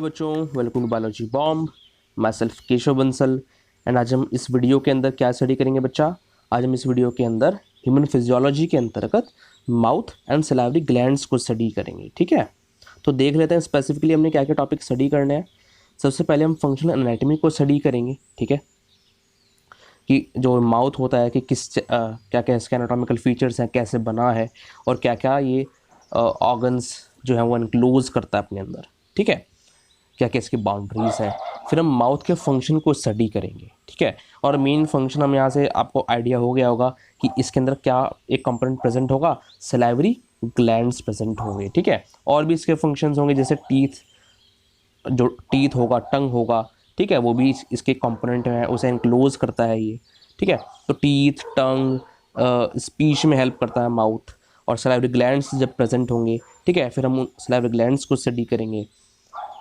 बच्चों, welcome to biology bomb. Myself Keshav Bansal. And आज हम इस वीडियो के अंदर क्या स्टडी करेंगे बच्चा? आज हम इस वीडियो के अंदर ह्यूमन फिजियोलॉजी के अंतर्गत माउथ एंड सलाइवरी ग्लैंड्स को स्टडी करेंगे। ठीक है, तो देख लेते हैं स्पेसिफिकली हमने क्या क्या टॉपिक स्टडी करने हैं। सबसे पहले हम फंक्शनल एनाटॉमी को स्टडी करेंगे। ठीक है, कि जो माउथ होता है कि क्या क्या इसके एनाटॉमिकल फीचर्स हैं, कैसे बना है और क्या क्या ये ऑर्गन्स जो है वो एनक्लोज करता है अपने अंदर। ठीक है, क्या क्या इसकी बाउंड्रीज हैं। फिर हम माउथ के फंक्शन को स्टडी करेंगे। ठीक है, और मेन फंक्शन हम यहाँ से आपको आइडिया हो गया होगा कि इसके अंदर क्या एक कंपोनेंट प्रेजेंट होगा, सलाइवरी ग्लैंड्स प्रेजेंट होंगे। ठीक है, और भी इसके फंक्शंस होंगे जैसे जो टीथ होगा, टंग होगा। ठीक है, वो भी इसके कंपोनेंट है, उसे एनक्लोज करता है ये। ठीक है, तो टीथ, टंग स्पीच में हेल्प करता है माउथ, और सलाइवरी ग्लैंड्स जब प्रेजेंट होंगे। ठीक है, फिर हम सलाइवरी ग्लैंड्स को स्टडी करेंगे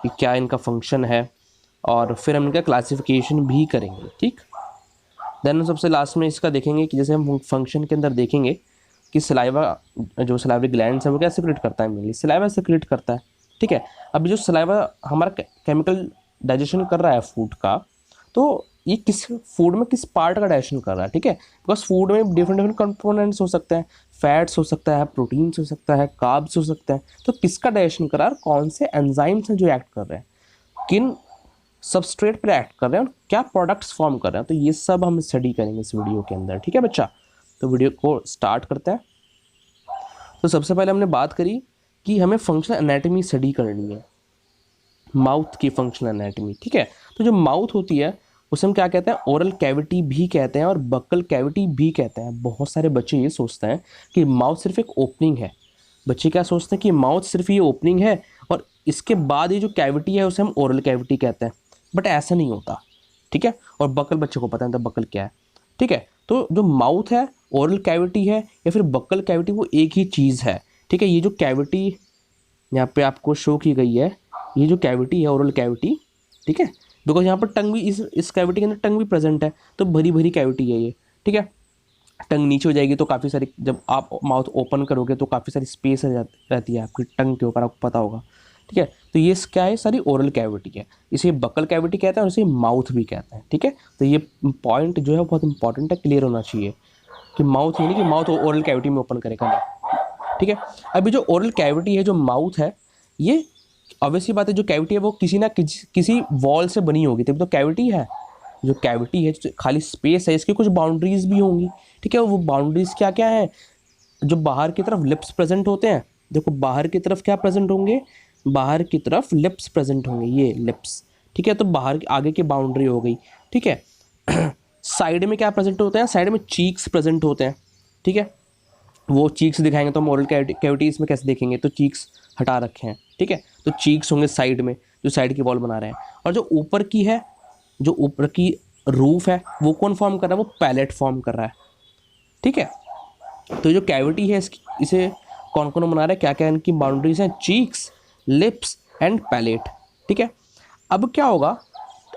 कि क्या इनका फंक्शन है, और फिर हम इनका क्लासिफिकेशन भी करेंगे। ठीक, देन हम सबसे लास्ट में इसका देखेंगे कि जैसे हम फंक्शन के अंदर देखेंगे कि सलाइवा, जो सलाइवरी ग्लैंड्स है वो क्या सिक्रेट करता है, मेनली सलाइवा सिक्रेट करता है। ठीक है, अभी जो सलाइवा हमारा केमिकल डाइजेशन कर रहा है फूड का, तो ये किस फूड में किस पार्ट का डाइजेशन कर रहा है। ठीक है, बिकॉज फूड में डिफरेंट डिफरेंट कंपोनेंट्स हो सकते हैं, फैट्स हो सकता है, प्रोटीन्स हो सकता है, कार्ब्स हो सकते हैं। तो किसका डाइजेशन कर रहा है, कौन से एंजाइम्स हैं जो एक्ट कर रहे हैं, किन सबस्ट्रेट पर एक्ट कर रहे हैं, और क्या प्रोडक्ट्स फॉर्म कर रहे हैं, तो ये सब हम स्टडी करेंगे इस वीडियो के अंदर। ठीक है बच्चा, तो वीडियो को स्टार्ट करते हैं। तो सबसे पहले हमने बात करी कि हमें फंक्शनल एनाटॉमी स्टडी करनी है, माउथ की फंक्शनल एनाटॉमी। ठीक है, तो जो माउथ होती है उसे हम क्या कहते हैं, ओरल कैविटी भी कहते हैं और बक्कल कैविटी भी कहते हैं। बहुत सारे बच्चे ये सोचते हैं कि माउथ सिर्फ एक ओपनिंग है। बच्चे क्या सोचते हैं कि माउथ सिर्फ ये ओपनिंग है और इसके बाद ये जो कैविटी है उसे हम ओरल कैविटी कहते हैं, बट ऐसा नहीं होता। ठीक है, और बक्कल बच्चे को पता है तो बक्कल क्या है। ठीक है, तो जो माउथ है, ओरल कैविटी है या फिर बक्कल कैविटी, वो एक ही चीज़ है। ठीक है, ये जो कैविटी यहाँ पे आपको शो की गई है, ये जो कैविटी है ओरल कैविटी, ठीक है, बिकॉज यहाँ पर टंग भी, इस कैविटी के अंदर टंग भी प्रेजेंट है, तो भरी भरी कैविटी है ये। ठीक है, टंग नीचे हो जाएगी तो काफ़ी सारी, जब आप माउथ ओपन करोगे तो काफ़ी सारी स्पेस रहती है आपकी टंग के ऊपर, आपको पता होगा। ठीक है, तो ये क्या है, सारी ओरल कैविटी है, इसे बक्कल कैविटी कहते हैं और इसे माउथ भी कहते हैं। ठीक है, तो ये पॉइंट जो है बहुत इंपॉर्टेंट है, क्लियर होना चाहिए कि माउथ यानी कि माउथ ओरल कैविटी में ओपन करेगा नहीं। ठीक है, अभी जो ओरल कैविटी है, जो माउथ है, ये ऑब्वियसली बात है, जो कैविटी है वो किसी ना किसी वॉल से बनी होगी, तभी तो कैविटी है। जो कैविटी है, जो खाली स्पेस है, इसकी कुछ बाउंड्रीज भी होंगी। ठीक है, वो बाउंड्रीज क्या क्या है, जो बाहर की तरफ लिप्स प्रेजेंट होते हैं, देखो बाहर की तरफ क्या प्रेजेंट होंगे, बाहर की तरफ लिप्स प्रेजेंट होंगे, ये लिप्स। ठीक है, तो बाहर आगे की बाउंड्री हो गई। ठीक है, साइड में क्या प्रेजेंट होते हैं, साइड में चीक्स प्रेजेंट होते हैं। ठीक है, वो चीक्स दिखाएंगे तो हम ओरल कैविटीज़ में कैसे देखेंगे, तो चीक्स हटा रखे हैं। ठीक है, तो चीक्स होंगे साइड में, जो साइड की वॉल बना रहे हैं, और जो ऊपर की है, जो ऊपर की रूफ है, वो कौन फॉर्म कर रहा है, वो पैलेट फॉर्म कर रहा है। ठीक है, तो जो कैविटी है इसे कौन कौन बना रहा है, क्या क्या इनकी बाउंड्रीज हैं, चीक्स, लिप्स एंड पैलेट। ठीक है, अब क्या होगा,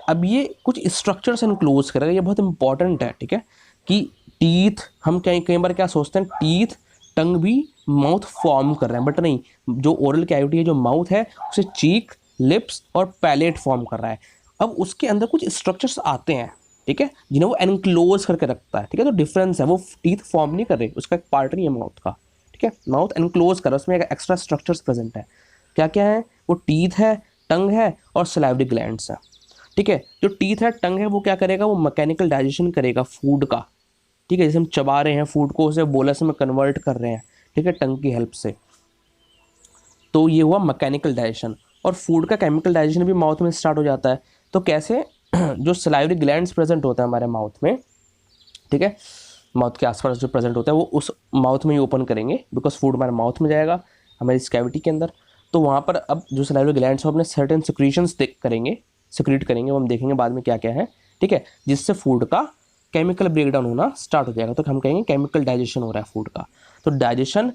अब ये कुछ स्ट्रक्चर्स एनक्लोज करेगा, ये बहुत इंपॉर्टेंट है। ठीक है, कि टीथ, हम कई बार क्या सोचते हैं, टीथ टंग भी माउथ फॉर्म कर रहे हैं, बट नहीं, जो ओरल कैविटी है, जो माउथ है, उसे चीक, लिप्स और पैलेट फॉर्म कर रहा है। अब उसके अंदर कुछ स्ट्रक्चर्स आते हैं, ठीक है, जिन्हें वो एनक्लोज करके रखता है। ठीक है, तो डिफरेंस है, वो टीथ फॉर्म नहीं कर रहे, उसका एक पार्ट नहीं है माउथ का। ठीक है, माउथ एनक्लोज कर रहा है, उसमें एक एक्स्ट्रा स्ट्रक्चर्स प्रेजेंट है। क्या क्या है, वो टीथ है, टंग है और सलाइवरी ग्लैंड्स है। ठीक है, जो टीथ है, टंग है, वो क्या करेगा, वो मैकेनिकल डाइजेशन करेगा फूड का। ठीक है, जैसे हम चबा रहे हैं फूड को, उसे बोलस में कन्वर्ट कर रहे हैं, ठीक है, टंग की हेल्प से, तो ये हुआ मैकेनिकल डाइजेशन। और फूड का केमिकल डाइजेशन भी माउथ में स्टार्ट हो जाता है। तो कैसे, जो सलाइवरी ग्लैंड्स प्रेजेंट होता है हमारे माउथ में, ठीक है, माउथ के आसपास जो प्रेजेंट होता है, वो उस माउथ में ही ओपन करेंगे, बिकॉज फूड हमारे माउथ में जाएगा, हमारी इस कैविटी के अंदर। तो वहाँ पर अब जो सलाइवरी ग्लैंड्स हो अपने सर्टेन सिक्रीशंस सिक्रीट करेंगे, वो हम देखेंगे बाद में क्या क्या है। ठीक है, जिससे फूड का केमिकल ब्रेकडाउन होना स्टार्ट हो जाएगा, तो हम कहेंगे केमिकल डाइजेशन हो रहा है फूड का। तो डाइजेशन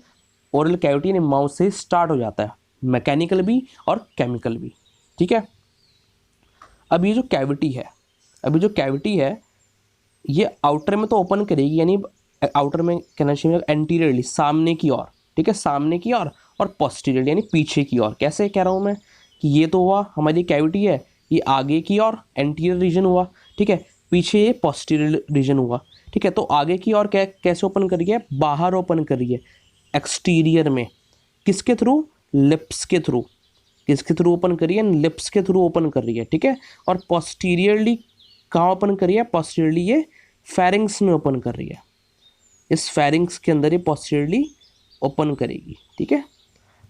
ओरल कैविटी यानी माउथ से स्टार्ट हो जाता है, मैकेनिकल भी और केमिकल भी। ठीक है, अब ये जो कैविटी है, अभी जो कैविटी है, ये आउटर में तो ओपन करेगी, यानी आउटर में कहना चाहिए एंटीरियरली, सामने की ओर। ठीक है, सामने की ओर और पोस्टीरियरली यानी पीछे की ओर। कैसे कह रहा हूँ मैं, कि ये तो हुआ हमारी कैविटी है, ये आगे की और एंटीरियर रीजन हुआ, ठीक है, पीछे ये पोस्टीरियर रीजन हुआ, ठीक है। तो आगे की और कैसे ओपन कर रही है, बाहर ओपन कर रही है, एक्सटीरियर में, किसके थ्रू, लिप्स के थ्रू, किसके थ्रू ओपन कर रही है, लिप्स के थ्रू ओपन कर रही है, ठीक है। और पोस्टीरियरली कहाँ ओपन कर रही है, पोस्टीरियरली ये फेरिंग्स में ओपन कर रही है, इस फेरिंग्स के अंदर ये पोस्टीरियरली ओपन करेगी, ठीक है।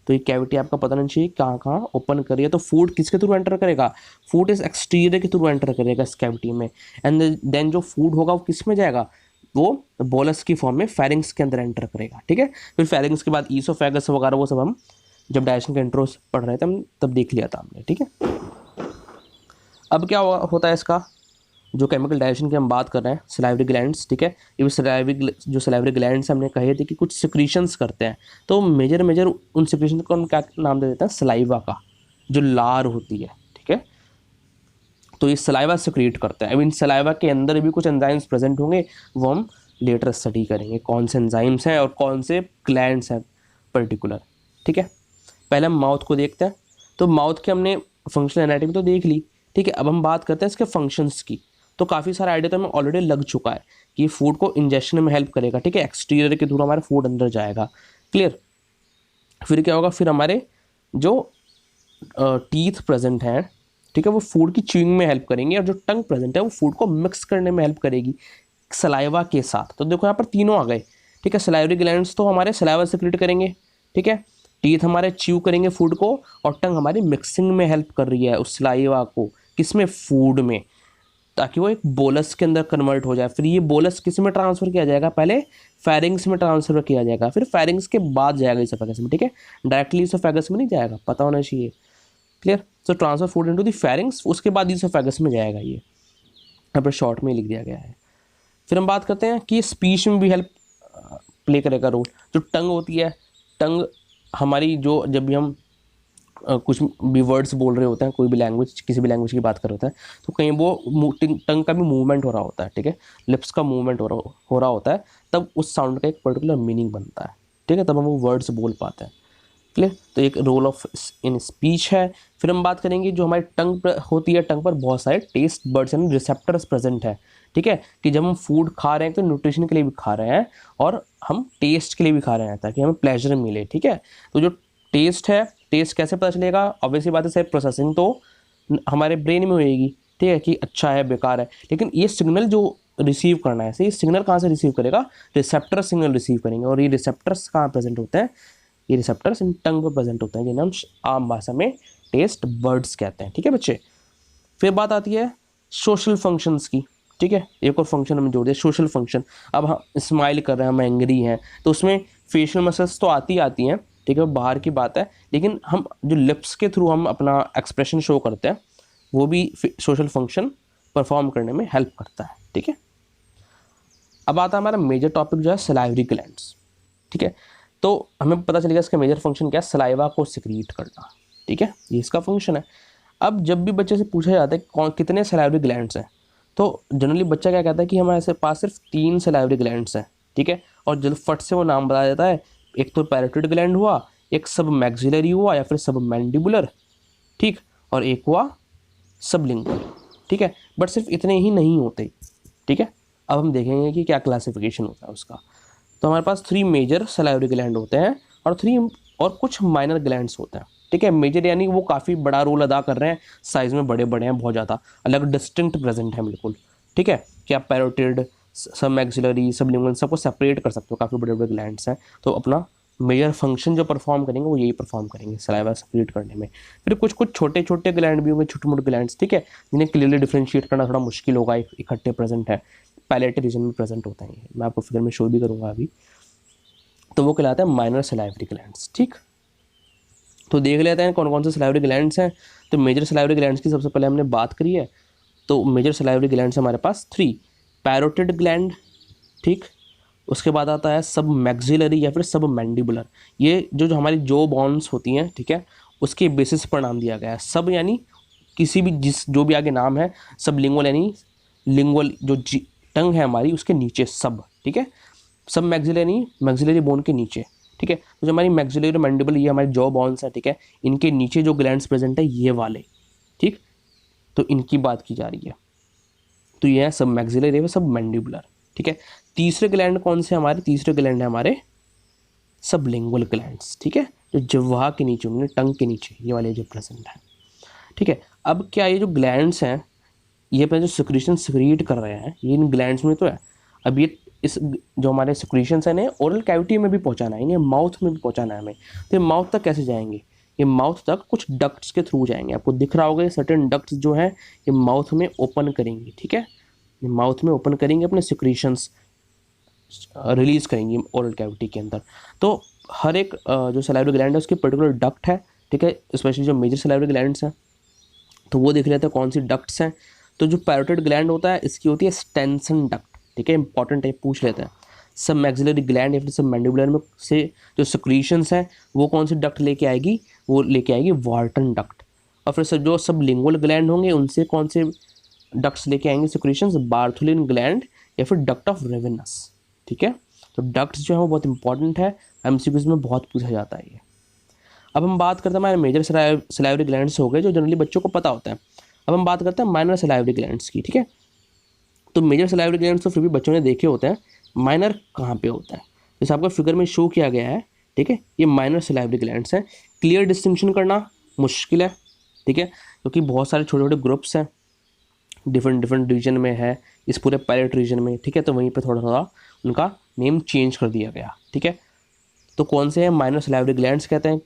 तो ये कैविटी आपका पता नहीं चाहिए कहाँ कहाँ ओपन कर रही है। तो फूड किसके थ्रू एंटर करेगा, फूड इस एक्सटीरियर के थ्रू एंटर करेगा इस कैविटी में, एंड देन जो फूड होगा वो किस में जाएगा, वो बोलस की फॉर्म में फेरिंग्स के अंदर एंटर करेगा, ठीक है। फिर फेरिंग्स के बाद ईसोफेगस वगैरह वो सब हम जब डाइजेशन के इंट्रोस पढ़ रहे थे हम तब देख लिया था हमने, ठीक है। अब क्या होता है इसका, जो केमिकल डाइजेशन की हम बात कर रहे हैं, सलाइवरी ग्लैंड्स, ठीक है। ये जो सलाइवरी ग्लैंड्स हमने कहे थे कि कुछ सिक्रीशंस करते हैं, तो मेजर उन सिक्रीशन को हम क्या नाम दे देते हैं, सलाइवा का, जो लार होती है, ठीक है। तो ये सलाइवा सिक्रीट करता है। अब इन सलाइवा के अंदर भी कुछ एंजाइम्स प्रेजेंट होंगे, वो हम लेटर स्टडी करेंगे कौन से एंजाइम्स हैं और कौन से ग्लैंड्स हैं पर्टिकुलर, ठीक है। पहले हम माउथ को देखते हैं। तो माउथ के हमने फंक्शनल एनाटॉमी तो देख ली, ठीक है। अब हम बात करते हैं इसके फंक्शंस की। तो काफ़ी सारा आइडिया तो हमें ऑलरेडी लग चुका है कि फूड को इंजेक्शन में हेल्प करेगा, ठीक है, एक्सटीरियर के थ्रू हमारा फूड अंदर जाएगा, क्लियर। फिर क्या होगा, फिर हमारे जो टीथ प्रेजेंट हैं, ठीक है, वो फूड की च्यूइंग में हेल्प करेंगे, और जो टंग प्रेजेंट है वो फूड को मिक्स करने में हेल्प करेगी सलाइवा के साथ। तो देखो यहाँ पर तीनों आ गए, ठीक है। सलाइवरी ग्लैंड्स तो हमारे सलाइवा सिक्रीट करेंगे, ठीक है, टीथ हमारे च्यू करेंगे फूड को, और टंग हमारी मिक्सिंग में हेल्प कर रही है उस सलाइवा को, किसमें, फूड में, ताकि वो एक बोलस के अंदर कन्वर्ट हो जाए। फिर ये बोलस किस में ट्रांसफर किया जाएगा, पहले फेरिंग्स में ट्रांसफर किया जाएगा, फिर फेरिंग्स के बाद जाएगा इसोफेगस में, ठीक है, डायरेक्टली इसोफेगस में नहीं जाएगा, पता होना चाहिए, clear. So transfer food into the pharynx, उसके बाद इसोफेगस में जाएगा, ये यहाँ पर शॉर्ट में लिख दिया गया है। फिर हम बात करते हैं कि स्पीच में भी हेल्प प्ले करेगा रोल। जो टंग होती है, टंग हमारी जो जब भी हम कुछ भी वर्ड्स बोल रहे होते हैं, कोई भी लैंग्वेज, किसी भी लैंग्वेज की बात कर रहे होते हैं, तो कहीं वो टंग का भी मूवमेंट हो रहा होता है, ठीक है, लिप्स का मूवमेंट हो रहा होता है, तब उस साउंड का एक पर्टिकुलर मीनिंग बनता है, ठीक है, तब हम वो वर्ड्स बोल पाते हैं, क्लियर। तो एक रोल ऑफ इन स्पीच है। फिर हम बात करेंगे जो हमारी टंग पर होती है, टंग पर बहुत सारे टेस्ट बर्ड्स यानी रिसेप्टर्स प्रेजेंट है, ठीक है, कि जब हम फूड खा रहे हैं तो न्यूट्रिशन के लिए भी खा रहे हैं और हम टेस्ट के लिए भी खा रहे हैं, ताकि हमें प्लेजर मिले, ठीक है। तो जो टेस्ट है, टेस्ट कैसे पता चलेगा, ऑब्वियसली बात है, सिर्फ प्रोसेसिंग तो हमारे ब्रेन में होएगी, ठीक है, कि अच्छा है बेकार है, लेकिन ये सिग्नल जो रिसीव करना है, ये सिग्नल कहाँ से रिसीव करेगा, रिसेप्टर सिग्नल रिसीव करेंगे, और ये रिसेप्टर्स कहाँ प्रेजेंट होते हैं, ये रिसेप्टर्स इन टंग पर प्रेजेंट होते हैं, जिन्हें हम आम भाषा में टेस्ट बर्ड्स कहते हैं, ठीक है बच्चे। फिर बात आती है सोशल फंक्शंस की, ठीक है, एक और फंक्शन हमें जोड़ दिया, सोशल फंक्शन। अब हम स्माइल कर रहे हैं, हम एंग्री हैं, तो उसमें फेशियल मसल्स तो आती हैं, ठीक है, बाहर की बात है, लेकिन हम जो लिप्स के थ्रू हम अपना एक्सप्रेशन शो करते हैं, वो भी सोशल फंक्शन परफॉर्म करने में हेल्प करता है, ठीक है। अब आता है हमारा मेजर टॉपिक जो है सलाइवरी ग्लैंड्स, ठीक है। तो हमें पता चलेगा इसका मेजर फंक्शन क्या है, सलाइवा को सिक्रीट करना, ठीक है, ये इसका फंक्शन है। अब जब भी बच्चे से पूछा जाता है कितने सलाइवरी ग्लैंड्स हैं, तो जनरली बच्चा क्या कहता है कि हमारे पास सिर्फ 3 सलाइवरी ग्लैंड्स हैं, ठीक है, और जब फट से वो नाम बता देता है, एक तो पैरोटिड ग्लैंड हुआ, एक सब मैक्सिलरी हुआ या फिर सब मैंडिबुलर, ठीक, और एक हुआ सबलिंगुअल, ठीक है, बट सिर्फ इतने ही नहीं होते, ठीक है। अब हम देखेंगे कि क्या क्लासिफिकेशन होता है उसका। तो हमारे पास 3 मेजर सलाइवरी ग्लैंड होते हैं और 3 और कुछ माइनर ग्लैंड्स होते हैं, ठीक है। मेजर यानी वो काफ़ी बड़ा रोल अदा कर रहे हैं, साइज़ में बड़े बड़े हैं, बहुत ज़्यादा अलग डिस्टिंक्ट प्रेजेंट है बिल्कुल, ठीक है, कि आप पैरोटिड, सब मैक्सिलरी, सबलिंगुअल सबको सेपरेट कर सकते हो, काफ़ी बड़े बड़े ग्लैंड्स हैं। तो अपना मेजर फंक्शन जो परफॉर्म करेंगे वो यही परफॉर्म करेंगे सलाइवा सेपरेट करने में। फिर कुछ कुछ छोटे छोटे ग्लैंड भी होंगे, छोटे मोटे ग्लैंड्स, ठीक है, जिन्हें क्लियरली डिफ्रेंशिएट करना थोड़ा मुश्किल होगा, इकट्ठे प्रेजेंट है, पैलेट रीजन में प्रेजेंट होता है, मैं आपको फिगर में शो भी करूँगा अभी। तो वो कहलाते हैं माइनर सलाइवरी ग्लैंड्स, ठीक। तो देख लेते हैं कौन कौन से सलाइवरी ग्लैंड्स हैं। तो मेजर सलाइवरी ग्लैंड्स की सबसे पहले हमने बात करी है। तो मेजर सलाइवरी ग्लैंड्स हमारे पास 3, पैरोटिड ग्लैंड, ठीक, उसके बाद आता है सब मैक्सिलरी या फिर सब मैंडिबुलर, ये जो हमारी जो बोन्स होती हैं, ठीक है, उसके बेसिस पर नाम दिया गया है। सब यानी किसी भी जो भी आगे नाम है, सब लिंगुअल यानी लिंगुअल जो टंग है हमारी उसके नीचे सब, ठीक है, सब मैक्सिलरी बोन के नीचे, ठीक है। तो जो हमारी मैक्सिलरी मैंडिबल, ये हमारे जॉ बोन्स है, ठीक है, इनके नीचे जो ग्लैंड्स प्रेजेंट है ये वाले, ठीक, तो इनकी बात की जा रही है। तो ये है सब मैक्सिलरी व सब मैंडिबुलर, ठीक है। तीसरे ग्लैंड कौन से हमारे, तीसरे ग्लैंड है हमारे सबलिंगुअल ग्लैंड्स, ठीक है, जो जिह्वा के नीचे होंगे, टंग के नीचे, ये वाले जो प्रेजेंट है, ठीक है। अब क्या ये जो ग्लैंड्स हैं, ये अपना जो सिक्रीशन सिक्रीट कर रहे हैं, ये इन ग्लैंड्स में तो है। अब ये इस जो हमारे सिक्रीशंस हैं, ओरल कैविटी में भी पहुंचाना है, इन्हें माउथ में भी पहुंचाना है हमें। तो ये माउथ तक कैसे जाएंगे, ये माउथ तक कुछ डक्ट्स के थ्रू जाएंगे। आपको दिख रहा होगा सर्टेन डक्ट्स जो है ये माउथ में ओपन करेंगे, ठीक है, ये माउथ में ओपन करेंगे, अपने सिक्रीशंस रिलीज करेंगी ओरल कैविटी के अंदर। तो हर एक जो सलाइवरी ग्लैंड है उसकी पर्टिकुलर डक्ट है, ठीक है, स्पेशली जो मेजर सलाइवरी ग्लैंड्स हैं, तो वो देख लेते हैं कौन सी डक्ट्स हैं। तो जो पैरोटिड ग्लैंड होता है इसकी होती है स्टेंसन डक्ट, ठीक है, इंपॉर्टेंट है, पूछ लेते हैं। सब मैक्सिलरी ग्लैंड या फिर सब मैंडिबुलर में से जो सिक्रीशंस हैं वो कौन सी डक्ट लेके आएगी, वो लेके आएगी वार्टन डक्ट। और फिर जो सब लिंगुअल ग्लैंड होंगे उनसे कौन से डक्ट्स लेके आएंगे सिक्रीशंस, बार्थुलिन ग्लैंड या फिर डक्ट ऑफ रेवेनस, ठीक है। तो डक्ट्स जो है वो बहुत इंपॉर्टेंट है, एमसीक्यूज में बहुत पूछा जाता है ये। अब हम बात करते हैं हमारे मेजर सलाइवरी ग्लैंड्स हो गए जो जनरली बच्चों को पता होता है। अब हम बात करते हैं माइनर सलाइवरी ग्लैंड्स की, ठीक है। तो मेजर सलाइवरी ग्लैंड्स तो फिर भी बच्चों ने देखे होते हैं, माइनर कहाँ पे होता है, जैसे आपको फिगर में शो किया गया है, ठीक है, ये माइनर सलाइवरी ग्लैंड्स हैं। क्लियर डिस्टिंक्शन करना मुश्किल है, ठीक है, क्योंकि बहुत सारे छोटे छोटे ग्रुप्स हैं, डिफरेंट रीजन में है इस पूरे पैलेट रीजन में, ठीक है, तो वहीं पे थोड़ा थोड़ा उनका नेम चेंज कर दिया गया, ठीक है। तो कौन से हैं माइनर सलाइवरी ग्लैंड्स कहते हैं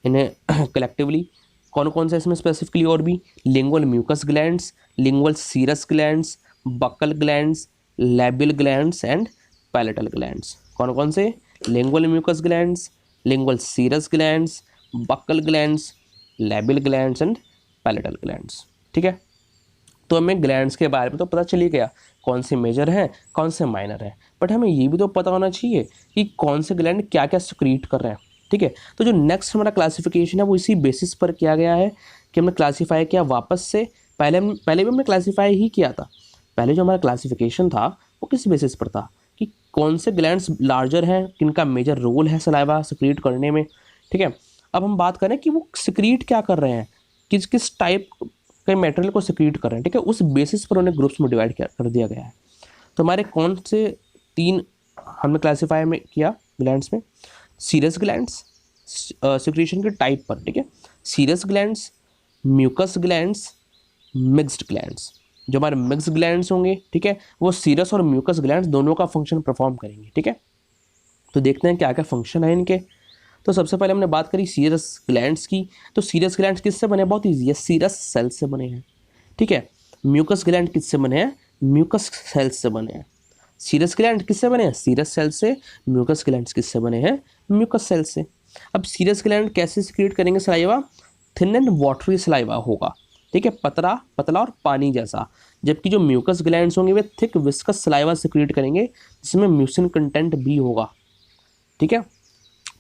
इन्हें कलेक्टिवली। कौन कौन से इसमें स्पेसिफिकली और भी, lingual mucous glands, lingual serous glands, buccal glands, labial glands and palatal glands. कौन कौन से, lingual mucous glands, lingual serous glands, buccal glands, labial glands and palatal glands, ठीक है। तो हमें ग्लैंड्स के बारे में तो पता चल ही गया, कौन से मेजर हैं कौन से माइनर हैं, बट हमें ये भी तो पता होना चाहिए कि कौन से ग्लैंड क्या क्या सिक्रीट कर रहे हैं, ठीक है। तो जो नेक्स्ट हमारा क्लासिफिकेशन है वो इसी बेसिस पर किया गया है कि हमने क्लासीफाई किया वापस से, पहले भी हमने क्लासीफाई ही किया था। पहले जो हमारा क्लासिफिकेशन था वो किस बेसिस पर था कि कौन से ग्लैंड्स लार्जर हैं, किनका मेजर रोल है सलाइवा सिक्रीट करने में, ठीक है। अब हम बात करें कि वो सिक्रीट क्या कर रहे हैं, किस किस टाइप के मटेरियल को सिक्रीट कर रहे हैं, ठीक है, उस बेसिस पर उन्हें ग्रुप्स में डिवाइड कर दिया गया है। तो हमारे कौन से तीन हमने क्लासीफाई में किया ग्लैंड्स में, सीरस ग्लैंड्स सिक्रीशन के टाइप पर, ठीक है, serous glands, mucous glands, mixed glands. जो हमारे मिक्स ग्लैंड्स होंगे, ठीक है, वो सीरस और म्यूकस ग्लैंड्स दोनों का फंक्शन परफॉर्म करेंगे, ठीक है। तो देखते हैं क्या क्या फंक्शन है इनके। तो सबसे पहले हमने बात करी सीरस ग्लैंड्स की। तो सीरस ग्लैंड्स किससे बने, बहुत ईजी है, सीरस सेल से बने हैं, ठीक है। म्यूकस ग्लैंड किससे बने हैं, म्यूकस सेल्स से बने हैं। सीरस ग्लैंड किससे बने हैं, सीरस सेल से। म्यूकस ग्लैंड्स किससे बने हैं, म्यूकस सेल से। अब सीरस ग्लैंड कैसे सिक्रीट करेंगे saliva, thin and watery saliva होगा, ठीक है, पतला और पानी जैसा। जबकि जो म्यूकस ग्लैंड्स होंगे वे थिक विस्कस सलाइवा सिक्रीट करेंगे जिसमें म्यूसिन कंटेंट भी होगा, ठीक है।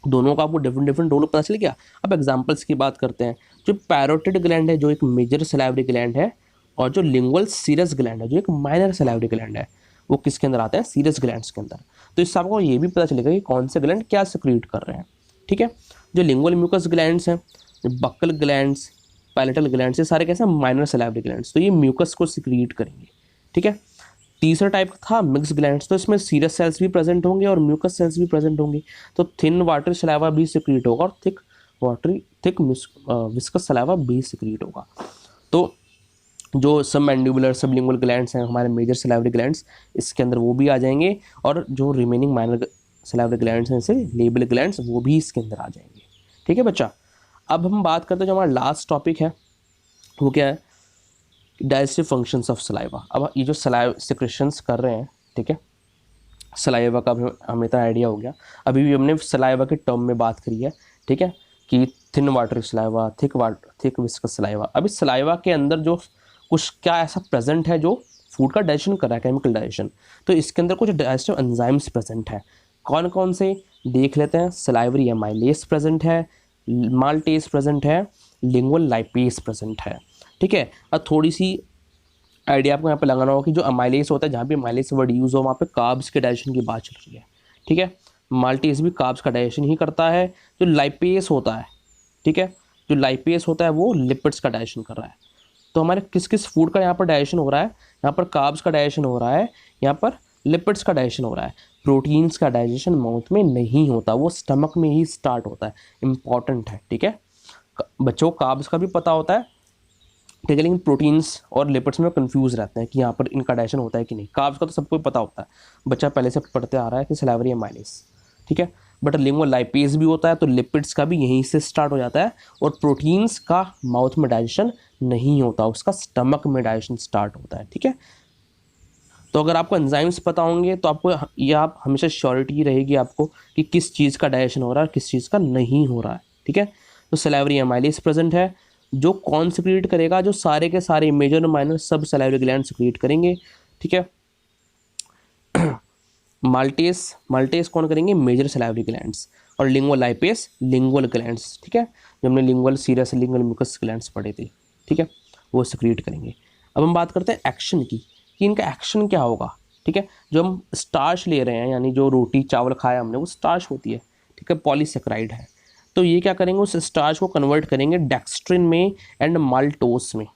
दोनों का आपको डिफरेंट रोल पता चल गया। अब एग्जांपल्स की बात करते हैं। जो पैरोटिड ग्लैंड है जो एक मेजर सलाइवरी ग्लैंड है, और जो लिंगुअल सीरस ग्लैंड है जो एक माइनर सलाइवरी ग्लैंड है, वो किसके अंदर आते हैं, सीरस ग्लैंड्स के अंदर। तो इससे आपको ये भी पता चलेगा कि कौन से ग्लैंड क्या सिक्रीट कर रहे हैं, ठीक है। जो लिंगुअल म्यूकस ग्लैंड्स हैं, बक्कल ग्लैंड्स, पैलेटल ग्लैंड्स, ये सारे कैसे माइनर सलाइवरी ग्लैंड्स, तो ये म्यूकस को सिक्रीट करेंगे, ठीक है। तीसरा टाइप था मिक्स ग्लैंड्स, तो इसमें सीरस सेल्स भी प्रेजेंट होंगे और म्यूकस सेल्स भी प्रेजेंट होंगे। तो थिन वाटर सलाइवा भी सिक्रीट होगा और थिक विस्कस सलाइवा भी सिक्रीट होगा। तो जो सब मैंडिबुलर सबलिंगुअल ग्लैंड्स हैं हमारे मेजर सलाइवरी ग्लैंड्स, इसके अंदर वो भी आ जाएंगे, और जो रिमेनिंग माइनर सलाइवरी ग्लैंड्स हैं जैसे लेबल ग्लैंड्स, वो भी इसके अंदर आ जाएंगे, ठीक है बच्चा। अब हम बात करते हैं जो हमारा लास्ट टॉपिक है वो क्या है, डाइजेस्टिव फंक्शंस ऑफ सलाइवा। अब ये जो सलाइवा सिक्रेशंस कर रहे हैं, ठीक है, सलाइवा का हमें तो आइडिया हो गया। अभी भी हमने सलाइवा के टर्म में बात करी है, ठीक है, कि thin water saliva, thick viscous saliva. अभी सलाइवा के अंदर जो कुछ क्या ऐसा प्रेजेंट है जो फूड का डाइजेशन कर रहा है, केमिकल डाइजेशन, तो इसके अंदर कुछ डाइजेस्टिव एंजाइम्स प्रेजेंट है। कौन कौन से देख लेते हैं। सलाइवरी एमाइलेज प्रेजेंट है, माल्टेज प्रेजेंट है, लिंगुअल लाइपेज प्रेजेंट है, ठीक है। अब थोड़ी सी आइडिया आपको यहाँ पे लगाना होगा कि जो अमाइलेज होता है, जहाँ पे अमाइलेज वर्ड यूज़ हो वहाँ पे कार्ब्स के डाइजेशन की बात चल रही है, ठीक है। माल्टेज भी कार्ब्स का डाइजेशन ही करता है। जो लाइपेस होता है, ठीक है, जो लाइपेस होता है वो लिपिड्स का डाइजेशन कर रहा है। तो हमारे किस किस फूड का यहाँ पर डाइजेशन हो रहा है, यहाँ पर कार्ब्स का डाइजेशन हो रहा है, यहाँ पर लिपिड्स का डाइजेशन हो रहा है। प्रोटीन्स का डाइजेशन माउथ में नहीं होता, वो स्टमक में ही स्टार्ट होता है। इंपॉर्टेंट है, ठीक है। बच्चों को कार्ब्स का भी पता होता है, ठीक है, लेकिन प्रोटीन्स और लिपिड्स में कंफ्यूज रहते हैं कि यहाँ पर इनका डाइजेशन होता है कि नहीं। कार्ब्स का तो सबको पता होता है, बच्चा पहले से पढ़ते आ रहा है कि सलाइवरी एमाइलेज, ठीक है। बट लिंगोलाइपेज भी होता है, तो लिपिड्स का भी यहीं से स्टार्ट हो जाता है। और प्रोटीन्स का माउथ में डाइजेशन नहीं होता, उसका स्टमक में डाइजेशन स्टार्ट होता है, ठीक है। तो अगर आपको एंजाइम्स पता होंगे तो आपको ये आप हमेशा श्योरिटी रहेगी आपको कि किस चीज़ का डाइजेशन हो रहा है और किस चीज़ का नहीं हो रहा है, ठीक है। तो सलाइवरी एमाइलेज प्रेजेंट है, जो कौन सिक्रीट करेगा, जो सारे के सारे मेजर और माइनर सब सलाइवरी ग्लैंड सिक्रीट करेंगे, ठीक है। माल्टेस कौन करेंगे, मेजर सलाइवरी ग्लैंड्स, और लिंगोलाइपेस लिंगुअल ग्लैंड्स, ठीक है, जो हमने lingual serous lingual mucous glands पढ़े थे, ठीक है, वो सिक्रीट करेंगे। अब हम बात करते हैं एक्शन की, कि इनका एक्शन क्या होगा, ठीक है। जो हम स्टार्च ले रहे हैं, यानी जो रोटी चावल खाया हमने वो स्टार्च होती है, ठीक है, पॉलीसेक्राइड है। तो ये क्या करेंगे, उस स्टार्च को कन्वर्ट करेंगे डेक्स्ट्रिन में एंड माल्टोस में,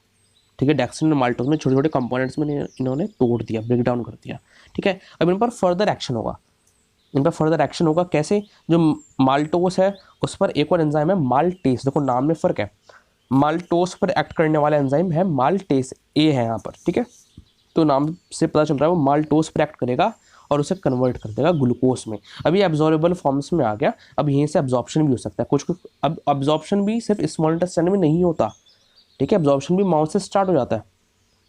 ठीक है। डेक्स्ट्रिन और माल्टोस में छोटे छोटे कंपोनेंट्स में इन्होंने तोड़ दिया, ब्रेक डाउन कर दिया, ठीक है। अब इन पर फर्दर एक्शन होगा, कैसे, जो माल्टोस है उस पर एक और एंजाइम है माल्टेस, देखो नाम में फ़र्क है। माल्टोस पर एक्ट करने वाला एंजाइम है माल्टेस, ए है यहाँ पर, ठीक है। तो नाम से पता चल रहा है वो माल्टोस पर एक्ट करेगा और उसे कन्वर्ट कर देगा ग्लूकोज में। अभी एब्जॉर्बेबल फॉर्म्स में आ गया, अब यहीं से एब्जॉर्प्शन भी हो सकता है कुछ। अब एब्जॉर्प्शन भी सिर्फ स्मॉल इंटेस्टाइन में नहीं होता, ठीक है, एब्जॉर्प्शन भी माउथ से स्टार्ट हो जाता है,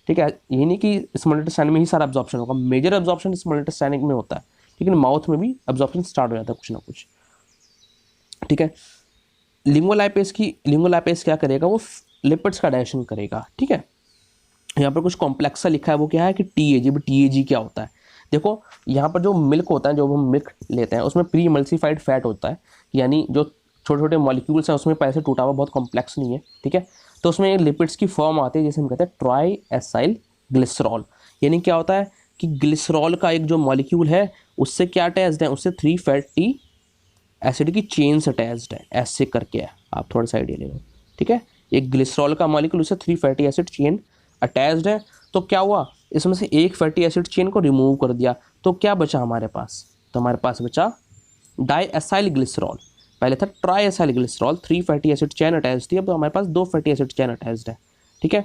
ठीक है। ये नहीं कि स्मॉल इंटेस्टाइन में ही सारा एब्जॉर्प्शन होगा, मेजर एब्जॉर्प्शन स्मॉल इंटेस्टाइन में होता है, लेकिन माउथ में भी एब्जॉर्प्शन स्टार्ट हो जाता है कुछ ना कुछ, ठीक है। लिंगोलाइपेस क्या करेगा, वो लिपिड्स का डाइजेशन करेगा, ठीक है। यहाँ पर कुछ कॉम्प्लेक्स सा लिखा है, वो क्या है कि टीएजी। टीएजी क्या होता है, देखो यहाँ पर जो मिल्क होता है, जो हम मिल्क लेते हैं उसमें प्री इमल्सिफाइड फैट होता है, यानी जो छोटे छोटे मॉलिक्यूल्स हैं उसमें पहले से टूटा हुआ, बहुत कॉम्प्लेक्स नहीं है, ठीक है। तो उसमें लिपिड्स की फॉर्म आती है, जैसे हम कहते हैं ट्राई एसाइल ग्लिसरॉल। यानी क्या होता है कि ग्लिसरॉल का एक जो मॉलिक्यूल है उससे क्या अटैच्ड है, उससे 3 फैटी एसिड की चेन्स अटैच्ड है, ऐसे करके है, आप थोड़ा सा आइडिया ले लो, ठीक है। एक ग्लिसरॉल का मॉलिक्यूल, उससे 3 फैटी एसिड चेन अटैच्ड है। तो क्या हुआ, इसमें से एक फैटी एसिड चेन को रिमूव कर दिया, तो क्या बचा हमारे पास, तो हमारे पास बचा डाईएसाइल ग्लिसरॉल। पहले था triacyl glycerol, 3 fatty acid chain attach थी, अब हमारे पास 2 फैटी एसिड चेन अटैच्ड है, ठीक है।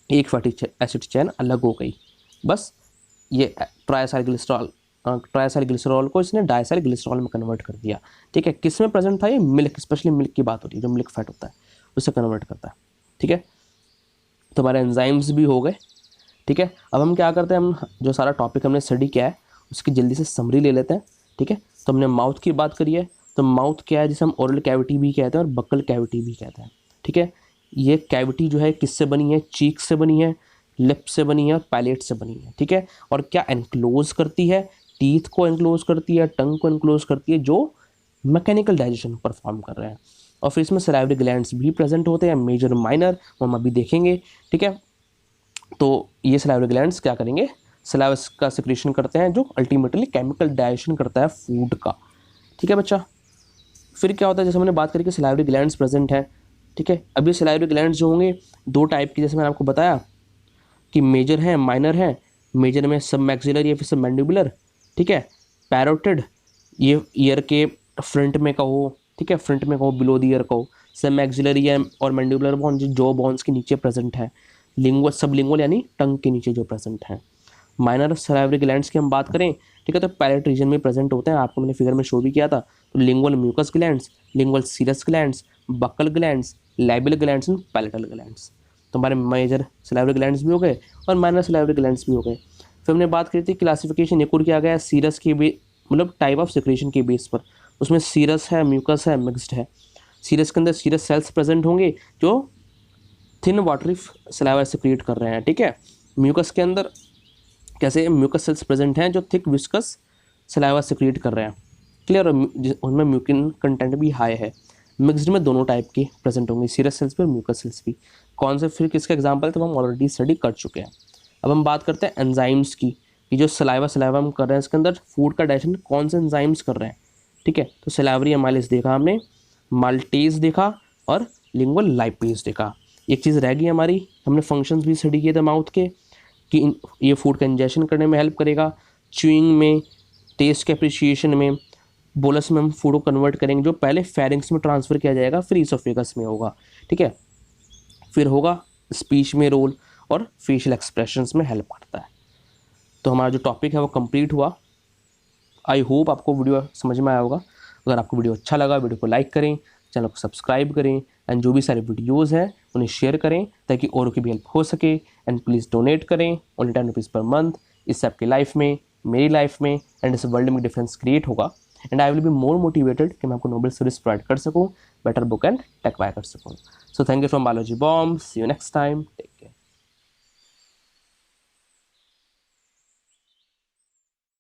एक फैटी एसिड चेन अलग हो गई, बस ये ट्राईएसाइल ग्लिसरॉल को इसने डाईएसाइल ग्लिसरॉल में कन्वर्ट कर दिया, ठीक है। किस में प्रेजेंट था ये, मिल्क, स्पेशली मिल्क की बात हो रही है, जो मिल्क फैट होता है उससे कन्वर्ट करता है, ठीक है। तो हमारे एंजाइम्स भी हो गए, ठीक है। अब हम क्या करते हैं, हम जो सारा टॉपिक हमने स्टडी किया है उसकी जल्दी से समरी ले लेते हैं, ठीक है। तो हमने माउथ की बात करी है, तो माउथ क्या है, जिसे हम ओरल कैविटी भी कहते हैं और बक्कल कैविटी भी कहते हैं, ठीक है। ये कैविटी जो है किससे बनी है, चीक से बनी है, लिप से बनी है और पैलेट से बनी है, ठीक है। और क्या एनक्लोज करती है, टीथ को एनक्लोज करती है, टंग को एनक्लोज करती है, जो मैकेनिकल डाइजेशन परफॉर्म कर रहे हैं। और फिर इसमें सलाइवरी ग्लैंड्स भी प्रेजेंट होते हैं, मेजर माइनर, वो हम अभी देखेंगे, ठीक है। तो ये सलाइवरी ग्लैंड्स क्या करेंगे, सलाइवा का सिक्रीशन करते हैं, जो अल्टीमेटली केमिकल डाइजेशन करता है फूड का, ठीक है बच्चा। फिर क्या होता है, जैसे हमने बात करी कि सलाइवरी ग्लैंड्स प्रेजेंट है, ठीक है। अब ये सलाइवरी ग्लैंड्स जो होंगे 2 टाइप की, जैसे मैंने आपको बताया कि मेजर है माइनर है। मेजर में सब मैक्सिलर या फिर सब मैंडिबुलर, ठीक है। पैरोटिड, ये ईयर के फ्रंट में कहो, ठीक है, फ्रंट में कहो, बिलो द ईयर कहो। सब मैक्सिलरी और मैंडिबुलर बोन जो जॉ बोन्स के नीचे प्रेजेंट है। लिंगुअल, सब लिंगुअल यानी टंग के नीचे जो प्रेजेंट है। माइनर सलाइवरी ग्लैंड्स की हम बात करें, ठीक है, तो पैलेट रीजन में प्रेजेंट होते हैं, आपको मैंने फिगर में शो भी किया था। तो lingual mucous glands, lingual serous glands, buccal glands, labial glands and palatal glands. तो हमारे मेजर सलाइवरी ग्लैंड्स भी हो गए और माइनर सलाइवरी ग्लैंड्स भी हो गए। फिर हमने बात करी थी क्लासिफिकेशन एक और किया गया सीरस के मतलब टाइप ऑफ सिक्रेशन के बेस पर। उसमें सीरस है, म्यूकस है, मिक्स्ड है। सीरस के अंदर सीरस सेल्स प्रेजेंट होंगे जो थिन वाटरी सलाइवा सिक्रिएट कर रहे हैं, ठीक है। म्यूकस के अंदर कैसे म्यूकस सेल्स प्रेजेंट हैं जो थिक विस्कस सलाइवा सिक्रिएट कर रहे हैं, क्लियर। उनमें म्यूकिन कंटेंट भी हाई है। मिक्स्ड में दोनों टाइप के प्रेजेंट होंगे, सीरस सेल्स भी और म्यूकस सेल्स भी। कौन से फिर किसका एग्जाम्पल तो हम ऑलरेडी स्टडी कर चुके हैं। अब हम बात करते हैं एंजाइम्स की, कि जो सलाइवा हम कर रहे हैं इसके अंदर फूड का डाइजेशन कौन से एंजाइम्स कर रहे हैं, ठीक है। तो सैलावरी अमाइलेज देखा हमने, माल्टेज देखा और लिंगुअल लाइपेज देखा। एक चीज़ रह गई हमारी, हमने फंक्शंस भी स्टडी किए थे माउथ के कि ये फूड का इंजेशन करने में हेल्प करेगा, च्यूइंग में, टेस्ट के अप्रिशिएशन में, बोलस में हम फूड को कन्वर्ट करेंगे जो पहले फेरिंग्स में ट्रांसफ़र किया जाएगा फिर ईसोफेगस में होगा, ठीक है। फिर होगा स्पीच में रोल और फेशियल एक्सप्रेशंस में हेल्प करता है। तो हमारा जो टॉपिक है वो कंप्लीट हुआ। आई होप आपको वीडियो समझ में आया होगा। अगर आपको वीडियो अच्छा लगा वीडियो को लाइक करें, चैनल को सब्सक्राइब करें एंड जो भी सारे वीडियोस हैं उन्हें शेयर करें ताकि औरों की भी हेल्प हो सके। एंड प्लीज़ डोनेट करें ओनली 10 रुपीज़ पर मंथ। इससे आपकी लाइफ में, मेरी लाइफ में एंड इस वर्ल्ड में डिफरेंस क्रिएट होगा and I will be more motivated कि मैं आपको नोबल सर्विस प्रोवाइड कर सकूँ, better book and take by कर सकूँ। So thank you from biology bomb. See you next time, take care.